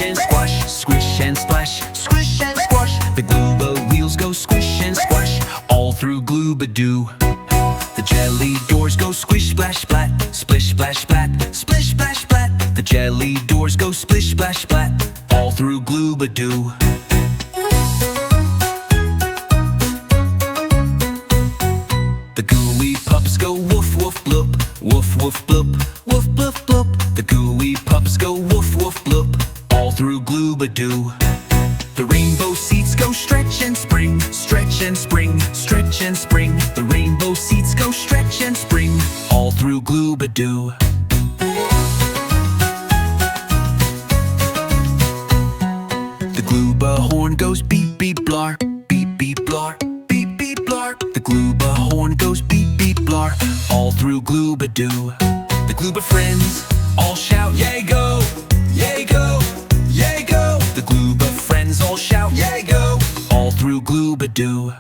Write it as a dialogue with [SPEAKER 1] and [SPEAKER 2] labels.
[SPEAKER 1] and squash, squish and splash, squish and squash. The Glooba-wheels go squish and squash all through Gloobadoo. The jelly doors go squish-splash-splat, splish-splash-splat, splish-splash-splat. The jelly doors go splish-splash-splat all through Gloobadoo. The gooey pups go woof-woof-BLUP, woof-woof-BLUP, woof-BLOOP-BLOOP. The gooey pups go woof-woof-BLUP all through Gloobadoo. The rainbow seats go stretch and spring, stretch and spring, stretch and spring. The rainbow seats go stretch and spring all through Gloobadoo. The Glooba horn goes beep beep blar, beep beep blar, beep beep blar. The Glooba horn goes beep beep blar all through Gloobadoo. The Glooba friends all shout yay go, yay go, yay go. The Glooba friends all shout yay go all through Gloobadoo.